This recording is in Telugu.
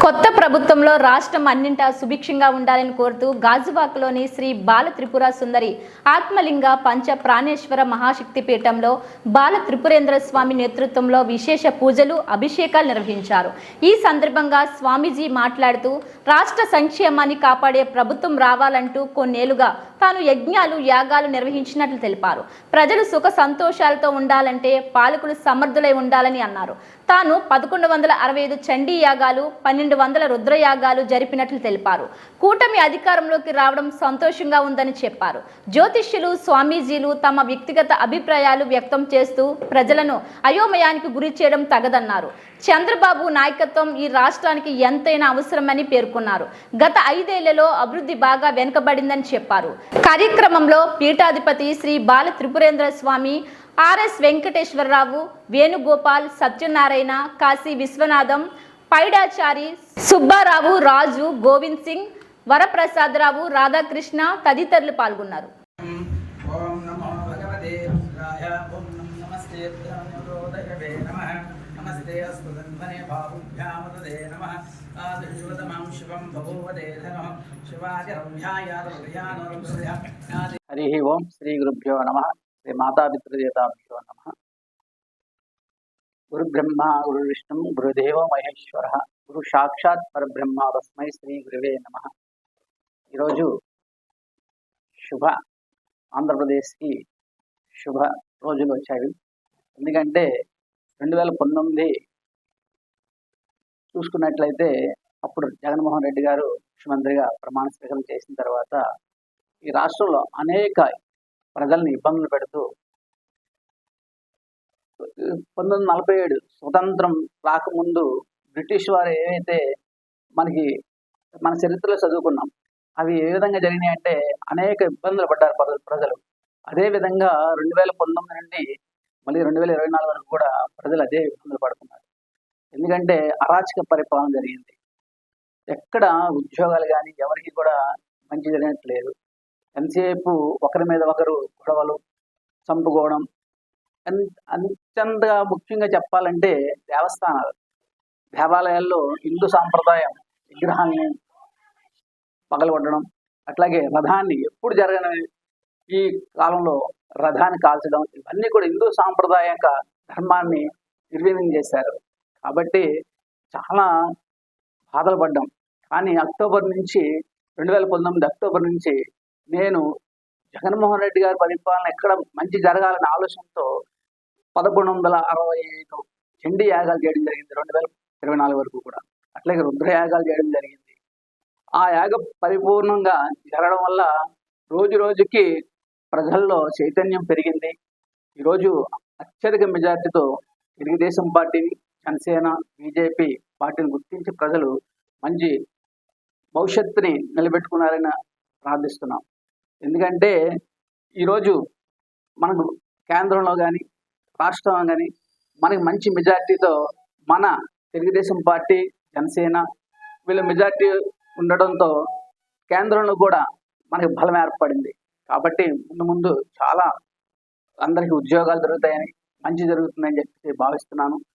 కొత్త ప్రభుత్వంలో రాష్ట్రం అన్నింటా సుభిక్షంగా ఉండాలని కోరుతూ గాజువాకలోని శ్రీ బాల త్రిపుర సుందరి ఆత్మలింగ పంచ ప్రాణేశ్వర మహాశక్తి పీఠంలో బాల త్రిపురేంద్ర స్వామి నేతృత్వంలో విశేష పూజలు అభిషేకాలు నిర్వహించారు. ఈ సందర్భంగా స్వామీజీ మాట్లాడుతూ రాష్ట్ర సంక్షేమాన్ని కాపాడే ప్రభుత్వం రావాలంటూ కొన్నేళ్లుగా తాను యజ్ఞాలు యాగాలు నిర్వహించినట్లు తెలిపారు. ప్రజలు సుఖ సంతోషాలతో ఉండాలంటే పాలకులు సమర్థులై ఉండాలని అన్నారు. తాను 1165 చండీ యాగాలు 1200 రుద్రయాగాలు జరిపినట్లు తెలిపారు. కూటమి అధికారంలోకి రావడం సంతోషంగా ఉందని చెప్పారు. జ్యోతిష్యులు స్వామీజీలు తమ వ్యక్తిగత అభిప్రాయాలు వ్యక్తం చేస్తూ ప్రజలను అయోమయానికి గురి చేయడం తగదన్నారు. చంద్రబాబు నాయకత్వం ఈ రాష్ట్రానికి ఎంతైనా అవసరమని పేర్కొన్నారు. గత 5 ఏళ్లలో అభివృద్ధి బాగా వెనుకబడిందని చెప్పారు. కార్యక్రమంలో పీఠాధిపతి శ్రీ బాల త్రిపురేంద్ర స్వామి, ఆర్ఎస్ వెంకటేశ్వరరావు, వేణుగోపాల్, సత్యనారాయణ, కాశీ విశ్వనాథం, పైడాచారి, సుబ్బారావు, రాజు, గోవింద్ సింగ్, వరప్రసాదరావు, రాధాకృష్ణ తదితరులు పాల్గొన్నారు. హరి ఓం శ్రీ గురుభ్యో నమః. శ్రీ మాతాపితృదేవతాభ్యో నమః. గురు బ్రహ్మ గురు విష్ణు గురుదేవ మహేశ్వర గురు సాక్షాత్ పరబ్రహ్మ తస్మై శ్రీ గురువే నమః. ఈరోజు శుభ ఆంధ్రప్రదేశ్కి శుభ రోజులు వచ్చాయి. ఎందుకంటే 2019 చూసుకున్నట్లయితే అప్పుడు జగన్మోహన్ రెడ్డి గారు ముఖ్యమంత్రిగా ప్రమాణ స్వీకారం చేసిన తర్వాత ఈ రాష్ట్రంలో అనేక ప్రజల్ని ఇబ్బందులు పెడుతూ 1947 స్వతంత్రం రాకముందు బ్రిటిష్ వారు ఏవైతే మన చరిత్రలో చదువుకున్నాం అవి ఏ విధంగా జరిగినాయి అంటే అనేక ఇబ్బందులు పడ్డారు ప్రజలు. అదేవిధంగా 2019 నుండి మళ్ళీ 2024 వరకు కూడా ప్రజలు అదే ఇబ్బందులు పడుతున్నారు. ఎందుకంటే అరాచక పరిపాలన జరిగింది. ఎక్కడ ఉద్యోగాలు కానీ ఎవరికి కూడా మంచి జరిగినట్లేదు. ఎంతసేపు ఒకరి మీద ఒకరు గొడవలు, చంపుకోవడం. అత్యంతగా ముఖ్యంగా చెప్పాలంటే దేవాలయాల్లో హిందూ సాంప్రదాయం విగ్రహాన్ని పగలగొట్టడం, అట్లాగే రథాన్ని ఎప్పుడు జరగని ఈ కాలంలో రథాన్ని కాల్చడం, ఇవన్నీ కూడా హిందూ సాంప్రదాయక ధర్మాన్ని నిర్వీర్యం చేశారు. కాబట్టి చాలా బాధలు పడ్డాం. కానీ 2019 అక్టోబర్ నుంచి నేను జగన్మోహన్ రెడ్డి గారి పరిపాలన ఎక్కడ మంచి జరగాలనే ఆలోచనతో 1165 చండీ యాగాలు చేయడం జరిగింది 2024 వరకు కూడా. అట్లాగే రుద్రయాగాలు చేయడం జరిగింది. ఆ యాగ పరిపూర్ణంగా జరగడం వల్ల రోజు రోజుకి ప్రజల్లో చైతన్యం పెరిగింది. ఈరోజు అత్యధిక మెజార్టీతో తెలుగుదేశం పార్టీని, జనసేన, బీజేపీ పార్టీని గుర్తించి ప్రజలు మంచి భవిష్యత్తుని నిలబెట్టుకున్నారని ప్రార్థిస్తున్నాం. ఎందుకంటే ఈరోజు మనకు కేంద్రంలో కానీ రాష్ట్రంలో కానీ మనకి మంచి మెజార్టీతో మన తెలుగుదేశం పార్టీ, జనసేన వీళ్ళ మెజార్టీ ఉండడంతో కేంద్రంలో కూడా మనకి బలం ఏర్పడింది. కాబట్టి ముందు చాలా అందరికీ ఉద్యోగాలు దొరుకుతాయని, మంచి జరుగుతుందని చెప్పి భావిస్తున్నాను.